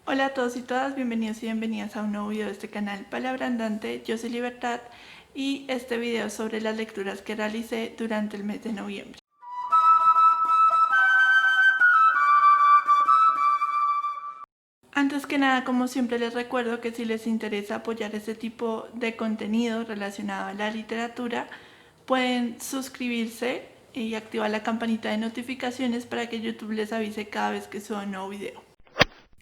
Hola a todos y todas, bienvenidos y bienvenidas a un nuevo video de este canal Palabra Andante. Yo soy Libertad y este video es sobre las lecturas que realicé durante el mes de noviembre. Antes que nada, como siempre les recuerdo que si les interesa apoyar este tipo de contenido relacionado a la literatura, pueden suscribirse y activar la campanita de notificaciones para que YouTube les avise cada vez que suba un nuevo video.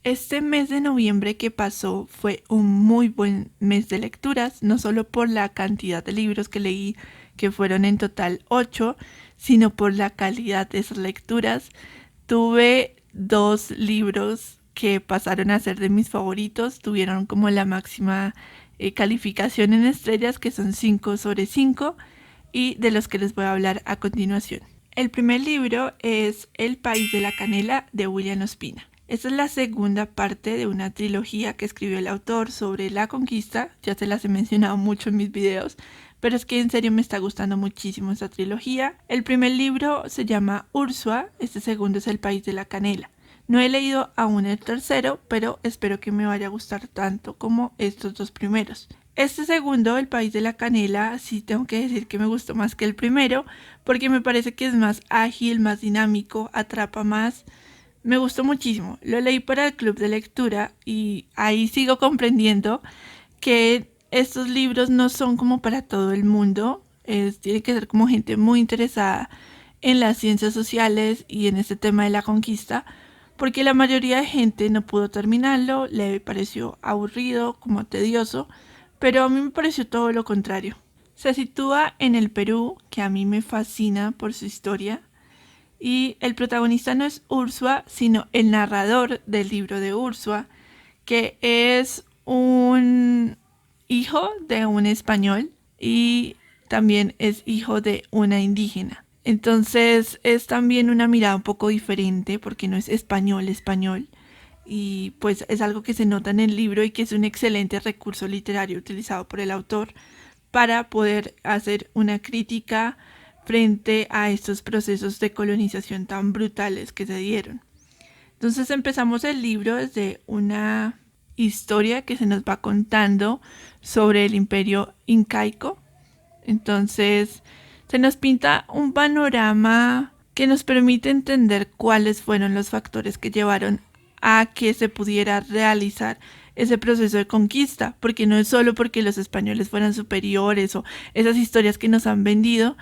Este mes de noviembre que pasó fue un muy buen mes de lecturas, no solo por la cantidad de libros que leí, que fueron en total 8, sino por la calidad de esas lecturas. Tuve 2 libros que pasaron a ser de mis favoritos, tuvieron como la máxima calificación en estrellas, que son 5/5, y de los que les voy a hablar a continuación. El primer libro es El País de la Canela de William Ospina. Esta es la segunda parte de una trilogía que escribió el autor sobre la conquista. Ya se las he mencionado mucho en mis videos, pero es que en serio me está gustando muchísimo esta trilogía. El primer libro se llama Ursua, este segundo es El País de la Canela. No he leído aún el tercero, pero espero que me vaya a gustar tanto como estos dos primeros. Este segundo, El País de la Canela, sí tengo que decir que me gustó más que el primero, porque me parece que es más ágil, más dinámico, atrapa más. Me gustó muchísimo. Lo leí para el club de lectura y ahí sigo comprendiendo que estos libros no son como para todo el mundo. Tiene que ser como gente muy interesada en las ciencias sociales y en este tema de la conquista, porque la mayoría de gente no pudo terminarlo, le pareció aburrido, como tedioso, pero a mí me pareció todo lo contrario. Se sitúa en el Perú, que a mí me fascina por su historia, y el protagonista no es Ursua, sino el narrador del libro de Ursua, que es un hijo de un español y también es hijo de una indígena. Entonces es también una mirada un poco diferente porque no es español y pues es algo que se nota en el libro y que es un excelente recurso literario utilizado por el autor para poder hacer una crítica frente a estos procesos de colonización tan brutales que se dieron. Entonces empezamos el libro desde una historia que se nos va contando sobre el imperio incaico. Entonces se nos pinta un panorama que nos permite entender cuáles fueron los factores que llevaron a que se pudiera realizar ese proceso de conquista, porque no es solo porque los españoles fueran superiores o esas historias que nos han vendido,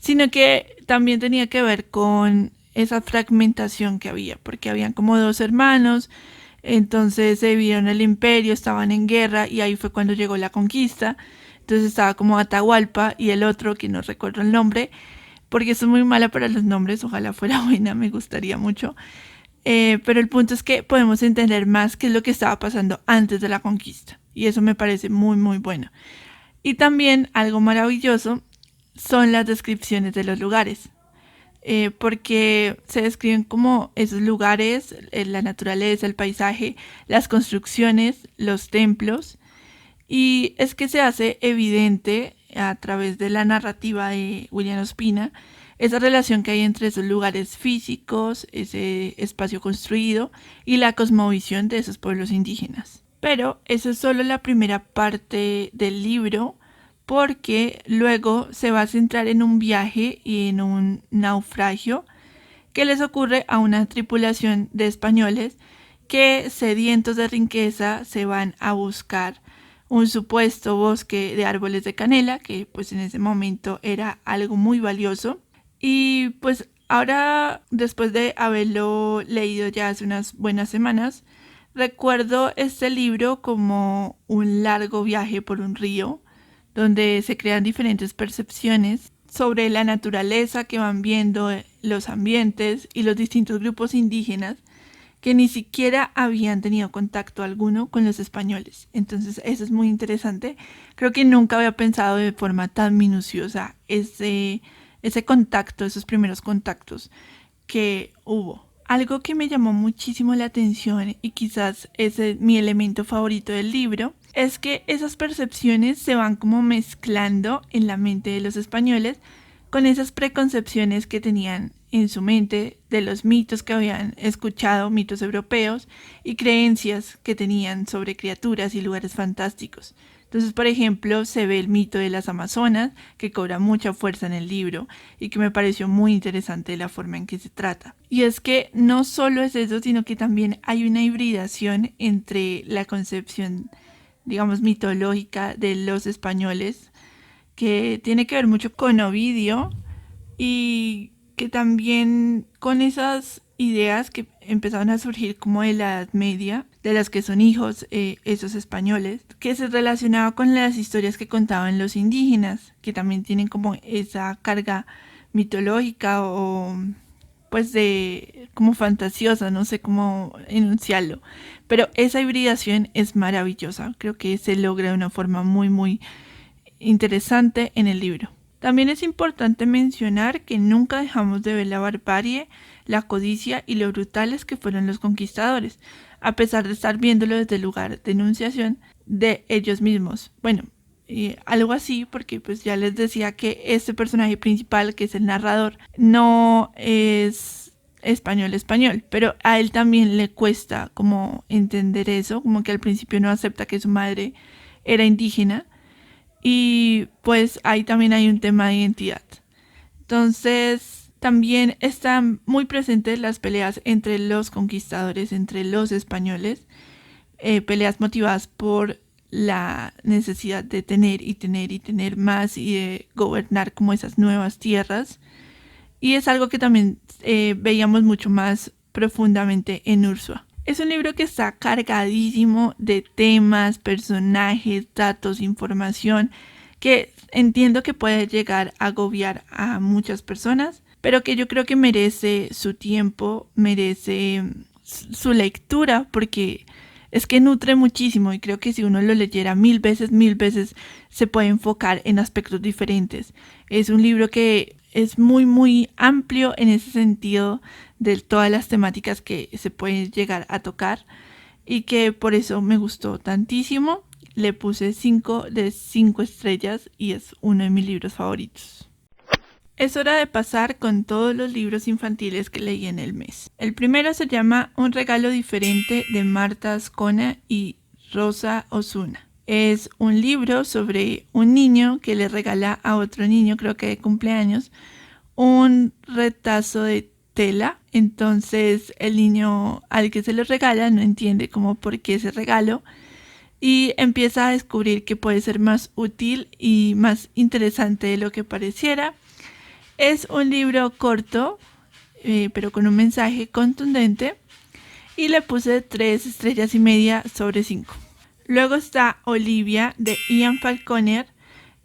sino que también tenía que ver con esa fragmentación que había, porque habían como 2 hermanos, entonces se dividieron el imperio, estaban en guerra y ahí fue cuando llegó la conquista. Entonces estaba como Atahualpa y el otro, que no recuerdo el nombre, porque soy muy mala para los nombres, ojalá fuera buena, me gustaría mucho. Pero el punto es que podemos entender más qué es lo que estaba pasando antes de la conquista. Y eso me parece muy, muy bueno. Y también algo maravilloso son las descripciones de los lugares. Porque se describen como esos lugares, la naturaleza, el paisaje, las construcciones, los templos. Y es que se hace evidente a través de la narrativa de William Ospina esa relación que hay entre esos lugares físicos, ese espacio construido y la cosmovisión de esos pueblos indígenas. Pero eso es solo la primera parte del libro, porque luego se va a centrar en un viaje y en un naufragio que les ocurre a una tripulación de españoles que, sedientos de riqueza, se van a buscar un supuesto bosque de árboles de canela, que pues en ese momento era algo muy valioso. Y pues ahora, después de haberlo leído ya hace unas buenas semanas, recuerdo este libro como un largo viaje por un río, donde se crean diferentes percepciones sobre la naturaleza que van viendo, los ambientes y los distintos grupos indígenas que ni siquiera habían tenido contacto alguno con los españoles. Entonces eso es muy interesante. Creo que nunca había pensado de forma tan minuciosa ese contacto, esos primeros contactos que hubo. Algo que me llamó muchísimo la atención y quizás ese es mi elemento favorito del libro, es que esas percepciones se van como mezclando en la mente de los españoles con esas preconcepciones que tenían en su mente de los mitos que habían escuchado, mitos europeos y creencias que tenían sobre criaturas y lugares fantásticos. Entonces, por ejemplo, se ve el mito de las Amazonas, que cobra mucha fuerza en el libro y que me pareció muy interesante la forma en que se trata. Y es que no solo es eso, sino que también hay una hibridación entre la concepción, digamos, mitológica de los españoles, que tiene que ver mucho con Ovidio y que también con esas ideas que empezaron a surgir como de la Edad Media, de las que son hijos esos españoles, que se relacionaba con las historias que contaban los indígenas, que también tienen como esa carga mitológica o pues de como fantasiosa, no sé cómo enunciarlo, pero esa hibridación es maravillosa, creo que se logra de una forma muy interesante en el libro. También es importante mencionar que nunca dejamos de ver la barbarie, la codicia y lo brutales que fueron los conquistadores, a pesar de estar viéndolo desde el lugar de enunciación de ellos mismos. Bueno, algo así, porque pues ya les decía que este personaje principal, que es el narrador, no es español, pero a él también le cuesta como entender eso, como que al principio no acepta que su madre era indígena. Y pues ahí también hay un tema de identidad. Entonces también están muy presentes las peleas entre los conquistadores, entre los españoles, peleas motivadas por la necesidad de tener y tener más y de gobernar como esas nuevas tierras. Y es algo que también veíamos mucho más profundamente en Ursúa. Es un libro que está cargadísimo de temas, personajes, datos, información que entiendo que puede llegar a agobiar a muchas personas, pero que yo creo que merece su tiempo, merece su lectura, porque es que nutre muchísimo y creo que si uno lo leyera mil veces, se puede enfocar en aspectos diferentes. Es un libro que es muy amplio en ese sentido de todas las temáticas que se pueden llegar a tocar y que por eso me gustó tantísimo. Le puse 5 de 5 estrellas y es uno de mis libros favoritos. Es hora de pasar con todos los libros infantiles que leí en el mes. El primero se llama Un regalo diferente de Marta Azcona y Rosa Osuna. Es un libro sobre un niño que le regala a otro niño, creo que de cumpleaños, un retazo de tela. Entonces el niño al que se lo regala no entiende como por qué ese regalo y empieza a descubrir que puede ser más útil y más interesante de lo que pareciera. Es un libro corto, pero con un mensaje contundente y le puse 3 estrellas y media sobre 5. Luego está Olivia de Ian Falconer.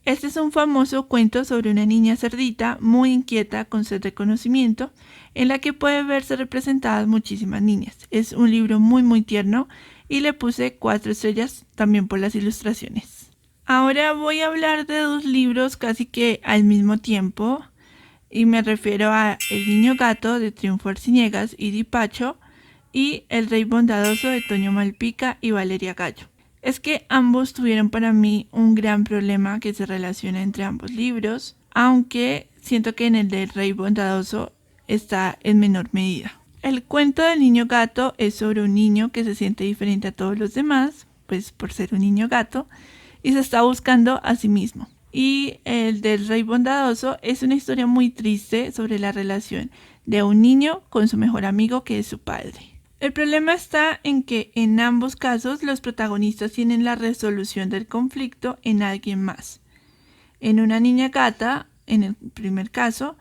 Este es un famoso cuento sobre una niña cerdita muy inquieta con sed de conocimiento, en la que puede verse representadas muchísimas niñas. Es un libro muy tierno y le puse 4 estrellas también por las ilustraciones. Ahora voy a hablar de 2 libros casi que al mismo tiempo y me refiero a El niño gato de Triunfo Arciniegas y Dipacho y El rey bondadoso de Toño Malpica y Valeria Gallo. Es que ambos tuvieron para mí un gran problema que se relaciona entre ambos libros, aunque siento que en el del rey bondadoso está en menor medida. El cuento del niño gato es sobre un niño que se siente diferente a todos los demás, pues por ser un niño gato, y se está buscando a sí mismo. Y el del rey bondadoso es una historia muy triste sobre la relación de un niño con su mejor amigo que es su padre. El problema está en que en ambos casos los protagonistas tienen la resolución del conflicto en alguien más. En una niña gata, en el primer caso,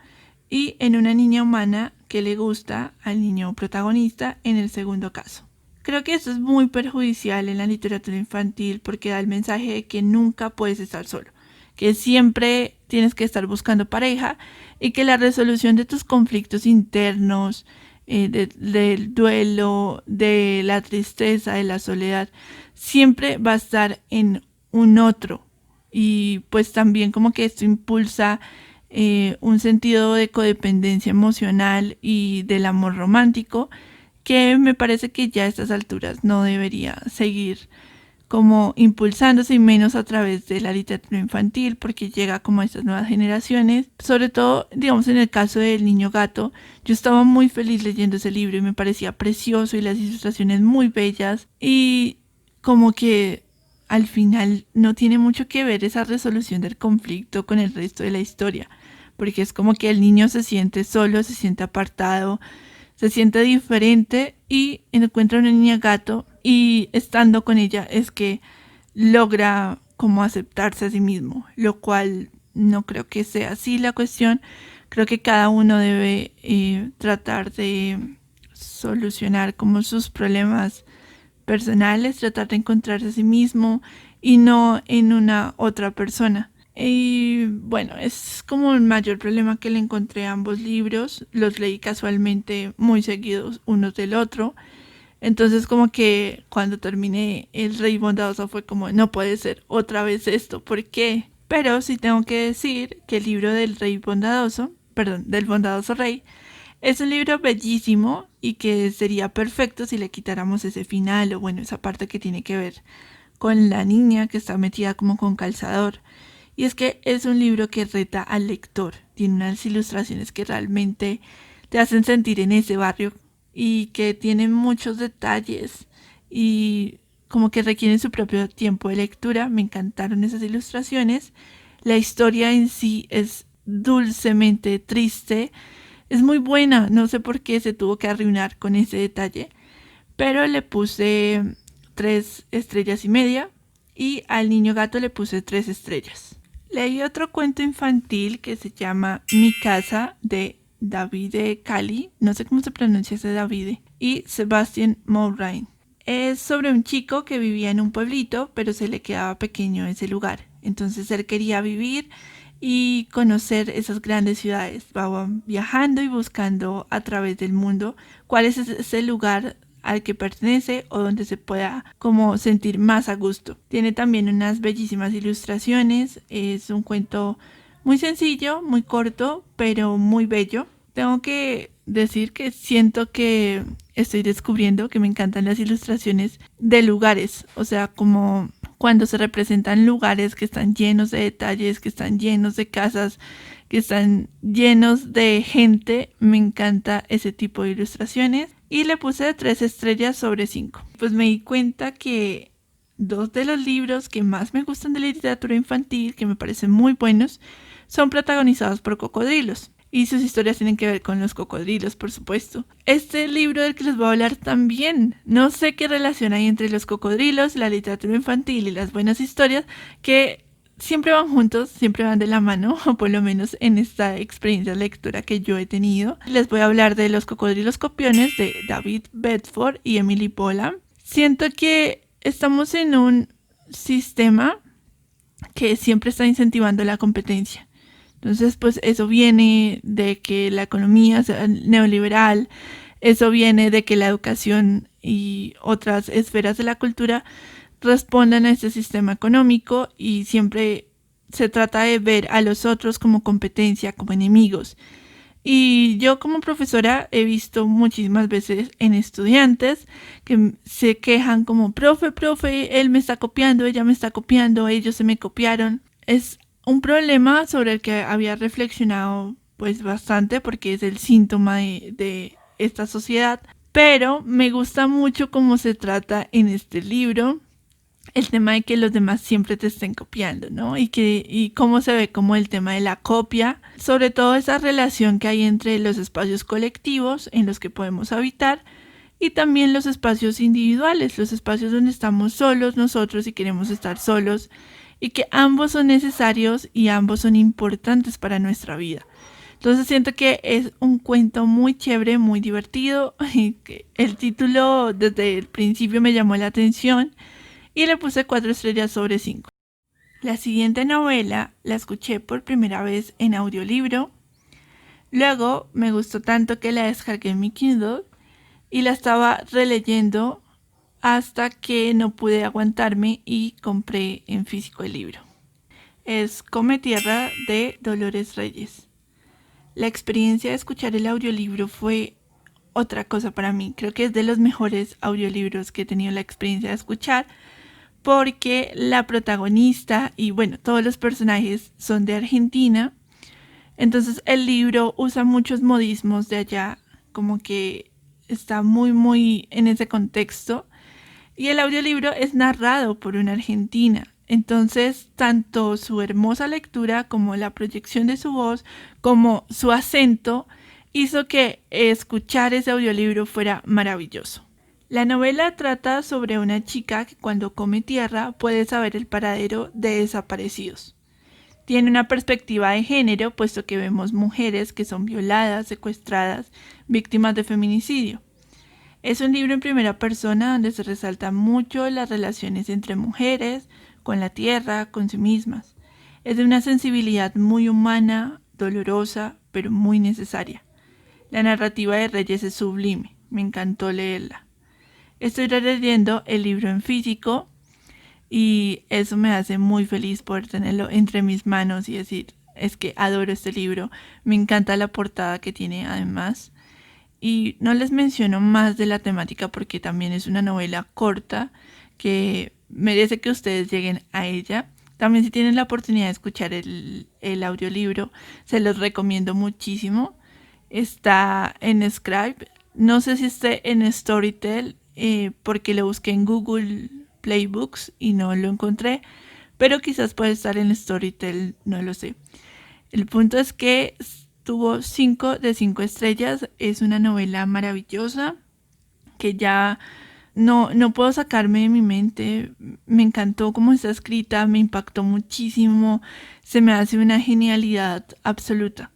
y en una niña humana que le gusta al niño protagonista en el segundo caso. Creo que esto es muy perjudicial en la literatura infantil porque da el mensaje de que nunca puedes estar solo, que siempre tienes que estar buscando pareja y que la resolución de tus conflictos internos, del duelo, de la tristeza, de la soledad, siempre va a estar en un otro. Y pues también como que esto impulsa un sentido de codependencia emocional y del amor romántico que me parece que ya a estas alturas no debería seguir como impulsándose y menos a través de la literatura infantil, porque llega como a estas nuevas generaciones. Sobre todo, digamos, en el caso del Niño Gato, yo estaba muy feliz leyendo ese libro y me parecía precioso y las ilustraciones muy bellas, y como que al final no tiene mucho que ver esa resolución del conflicto con el resto de la historia, porque es como que el niño se siente solo, se siente apartado, se siente diferente y encuentra una niña gato, y estando con ella es que logra como aceptarse a sí mismo, lo cual no creo que sea así la cuestión. Creo que cada uno debe tratar de solucionar como sus problemas personales, tratar de encontrarse a sí mismo y no en una otra persona. Y bueno, es como el mayor problema que le encontré a ambos libros. Los leí casualmente muy seguidos unos del otro. Entonces como que cuando terminé El Rey Bondadoso fue como, no puede ser otra vez esto, ¿por qué? Pero sí tengo que decir que el libro del Rey Bondadoso, perdón, del Bondadoso Rey, es un libro bellísimo y que sería perfecto si le quitáramos ese final, o bueno, esa parte que tiene que ver con la niña que está metida como con calzador. Y es que es un libro que reta al lector, tiene unas ilustraciones que realmente te hacen sentir en ese barrio y que tienen muchos detalles y como que requieren su propio tiempo de lectura. Me encantaron esas ilustraciones. La historia en sí es dulcemente triste, es muy buena, no sé por qué se tuvo que arruinar con ese detalle, pero le puse 3,5 estrellas y al Niño Gato le puse 3 estrellas. Leí otro cuento infantil que se llama Mi casa, de Davide Cali, no sé cómo se pronuncia ese Davide, y Sebastian Mouraine. Es sobre un chico que vivía en un pueblito, pero se le quedaba pequeño ese lugar. Entonces él quería vivir y conocer esas grandes ciudades. Va viajando y buscando a través del mundo cuál es ese lugar al que pertenece o donde se pueda como sentir más a gusto. Tiene también unas bellísimas ilustraciones. Es un cuento muy sencillo, muy corto, pero muy bello. Tengo que decir que siento que estoy descubriendo que me encantan las ilustraciones de lugares, o sea, como cuando se representan lugares que están llenos de detalles, que están llenos de casas, que están llenos de gente. Me encanta ese tipo de ilustraciones y le puse 3 estrellas sobre 5. Pues me di cuenta que dos de los libros que más me gustan de la literatura infantil, que me parecen muy buenos, son protagonizados por cocodrilos. Y sus historias tienen que ver con los cocodrilos, por supuesto. Este libro del que les voy a hablar también. No sé qué relación hay entre los cocodrilos, la literatura infantil y las buenas historias, que siempre van juntos, siempre van de la mano, o por lo menos en esta experiencia de lectura que yo he tenido. Les voy a hablar de Los cocodrilos copiones, de David Bedford y Emily Pola. Siento que estamos en un sistema que siempre está incentivando la competencia. Entonces, pues eso viene de que la economía sea neoliberal, eso viene de que la educación y otras esferas de la cultura respondan a este sistema económico, y siempre se trata de ver a los otros como competencia, como enemigos. Y yo como profesora he visto muchísimas veces en estudiantes que se quejan como, profe, él me está copiando, ella me está copiando, ellos se me copiaron. Es un problema sobre el que había reflexionado pues bastante, porque es el síntoma de esta sociedad. Pero me gusta mucho cómo se trata en este libro el tema de que los demás siempre te estén copiando, ¿no? Y cómo se ve como el tema de la copia, sobre todo esa relación que hay entre los espacios colectivos en los que podemos habitar y también los espacios individuales, los espacios donde estamos solos nosotros y queremos estar solos, y que ambos son necesarios y ambos son importantes para nuestra vida. Entonces siento que es un cuento muy chévere, muy divertido, y que el título desde el principio me llamó la atención y le puse 4 estrellas sobre 5. La siguiente novela la escuché por primera vez en audiolibro, luego me gustó tanto que la descargué en mi Kindle y la estaba releyendo hasta que no pude aguantarme y compré en físico el libro. Es Come Tierra, de Dolores Reyes. La experiencia de escuchar el audiolibro fue otra cosa para mí. Creo que es de los mejores audiolibros que he tenido la experiencia de escuchar, porque la protagonista y bueno, todos los personajes son de Argentina. Entonces el libro usa muchos modismos de allá, como que está muy en ese contexto. Y el audiolibro es narrado por una argentina. Entonces, tanto su hermosa lectura como la proyección de su voz, como su acento, hizo que escuchar ese audiolibro fuera maravilloso. La novela trata sobre una chica que cuando come tierra puede saber el paradero de desaparecidos. Tiene una perspectiva de género, puesto que vemos mujeres que son violadas, secuestradas, víctimas de feminicidio. Es un libro en primera persona donde se resalta mucho las relaciones entre mujeres, con la tierra, con sí mismas. Es de una sensibilidad muy humana, dolorosa, pero muy necesaria. La narrativa de Reyes es sublime, me encantó leerla. Estoy releyendo el libro en físico y eso me hace muy feliz poder tenerlo entre mis manos y decir, es que adoro este libro, me encanta la portada que tiene además. Y no les menciono más de la temática porque también es una novela corta que merece que ustedes lleguen a ella. También si tienen la oportunidad de escuchar el audiolibro, se los recomiendo muchísimo. Está en Scribe, no sé si esté en Storytel porque lo busqué en Google Play Books y no lo encontré, pero quizás puede estar en Storytel, no lo sé. El punto es que tuvo 5 de 5 estrellas. Es una novela maravillosa que ya no puedo sacarme de mi mente. Me encantó cómo está escrita, me impactó muchísimo. Se me hace una genialidad absoluta.